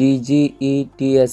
WIDGETS،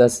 10،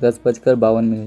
10:52۔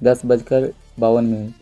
10:52۔